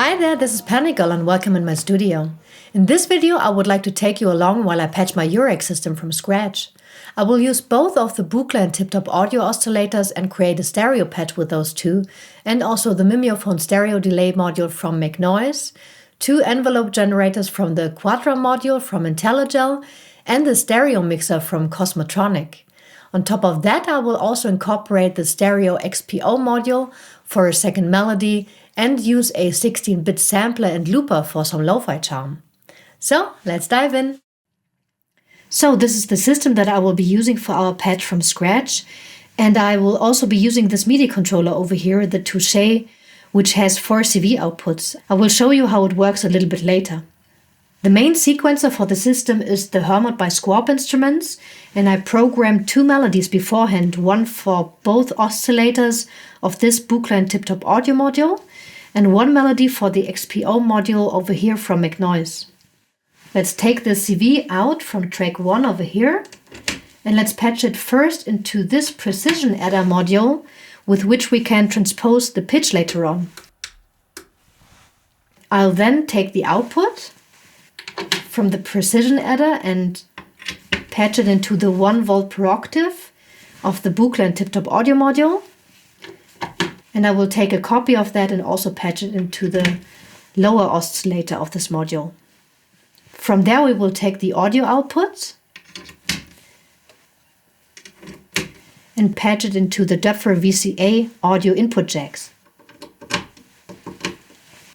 Hi there, this is Panical and welcome in my studio. In this video I would like to take you along while I patch my Eurorack system from scratch. I will use both of the Buchla and Tiptop audio oscillators and create a stereo patch with those two, and also the Mimeophon stereo delay module from Make Noise, two envelope generators from the Quadra module from IntelliGel, and the stereo mixer from Cosmotronic. On top of that I will also incorporate the stereo XPO module for a second melody and use a 16-bit sampler and looper for some lo-fi charm. So let's dive in. So this is the system that I will be using for our patch from scratch, and I will also be using this MIDI controller over here, the Touché, which has 4 CV outputs. I will show you how it works a little bit later. The main sequencer for the system is the Hermod by Squarp Instruments, and I programmed 2 melodies beforehand, one for both oscillators of this Buchla and Tiptop audio module, and one melody for the XPO module over here from Make Noise. Let's take the CV out from track 1 over here, and let's patch it first into this precision adder module, with which we can transpose the pitch later on. I'll then take the output from the precision adder and patch it into the 1 volt per octave of the Buchla and Tiptop audio module. And I will take a copy of that and also patch it into the lower oscillator of this module. From there we will take the audio output and patch it into the Duffer VCA audio input jacks.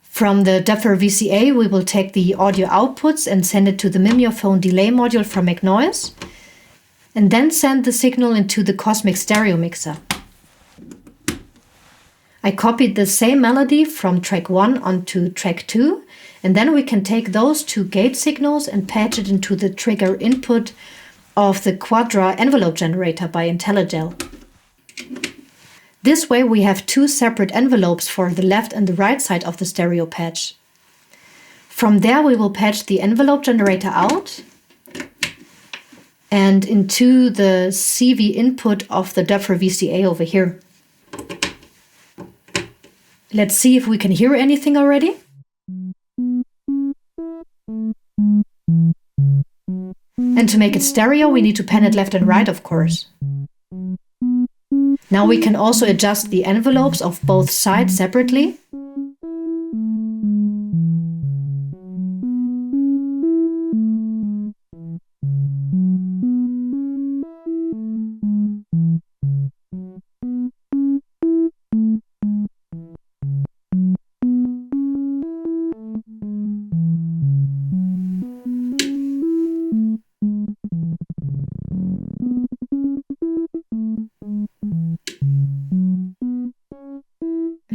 From the Duffer VCA we will take the audio outputs and send it to the Mimeophon delay module from Make Noise, and then send the signal into the Cosmic stereo mixer. I copied the same melody from track 1 onto track 2, and then we can take those 2 gate signals and patch it into the trigger input of the Quadra envelope generator by IntelliGel. This way we have 2 separate envelopes for the left and the right side of the stereo patch. From there we will patch the envelope generator out and into the CV input of the Duffer VCA over here. Let's see if we can hear anything already. And to make it stereo, we need to pan it left and right, of course. Now we can also adjust the envelopes of both sides separately.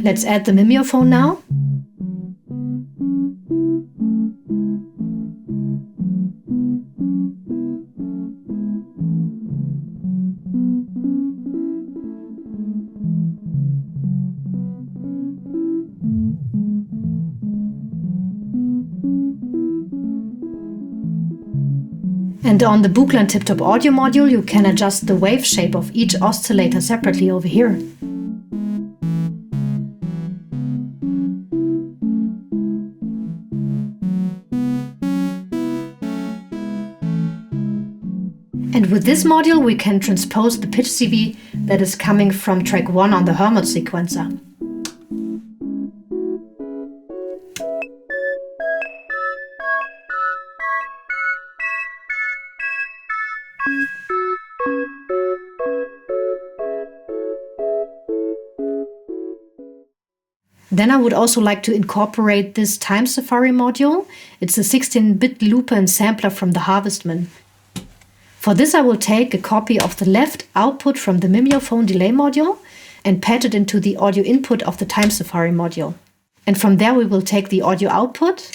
Let's add the Mimeophon now. And on the Buchla and Tiptop audio module you can adjust the wave shape of each oscillator separately over here. And with this module we can transpose the pitch CV that is coming from track 1 on the Hermod sequencer. Then I would also like to incorporate this Time Safari module. It's a 16-bit looper and sampler from the Harvestman. For this I will take a copy of the left output from the Mimeophon delay module and patch it into the audio input of the Time Safari module. And from there we will take the audio output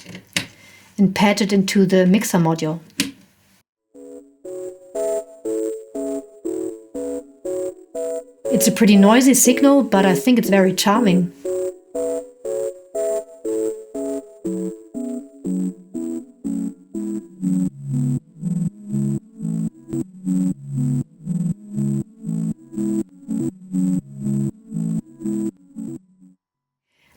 and patch it into the mixer module. It's a pretty noisy signal, but I think it's very charming.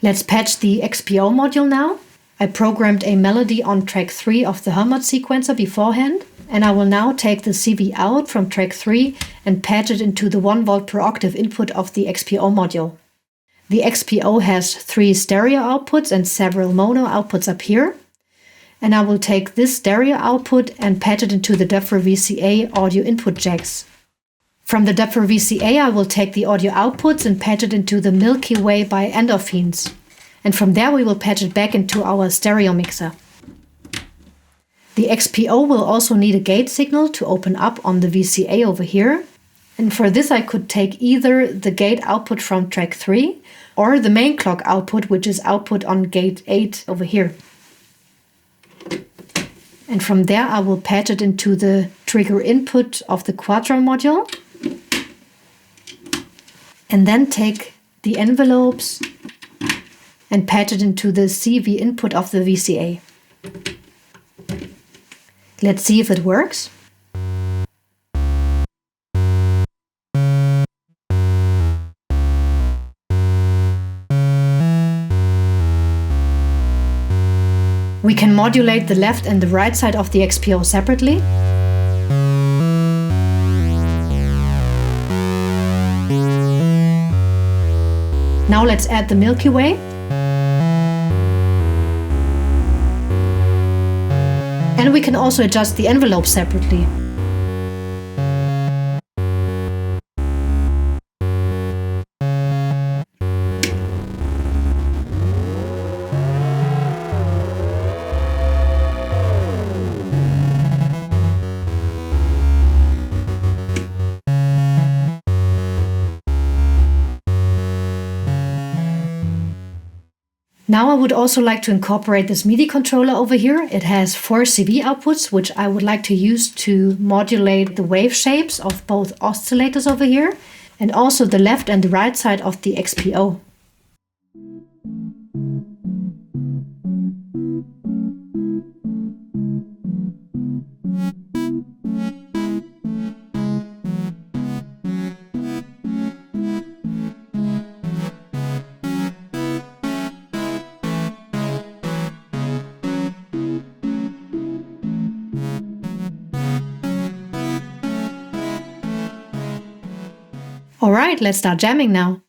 Let's patch the XPO module now. I programmed a melody on track 3 of the Helmut sequencer beforehand, and I will now take the CV out from track 3 and patch it into the 1 volt per octave input of the XPO module. The XPO has 3 stereo outputs and several mono outputs up here. And I will take this stereo output and patch it into the Depth VCA audio input jacks. From the Depth VCA I will take the audio outputs and patch it into the Milky Way by Endorphins. And from there we will patch it back into our stereo mixer. The XPO will also need a gate signal to open up on the VCA over here. And for this I could take either the gate output from track 3 or the main clock output, which is output on gate 8 over here. And from there I will patch it into the trigger input of the Quadro module. And then take the envelopes and patch it into the CV input of the VCA. Let's see if it works. We can modulate the left and the right side of the XPO separately. Now let's add the Milky Way. And we can also adjust the envelope separately. Now I would also like to incorporate this MIDI controller over here. It has 4 CV outputs, which I would like to use to modulate the wave shapes of both oscillators over here, and also the left and the right side of the XPO. Alright, let's start jamming now.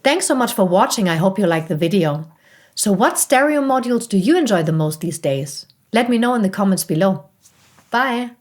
Thanks so much for watching. I hope you liked the video. So what stereo modules do you enjoy the most these days? Let me know in the comments below. Bye!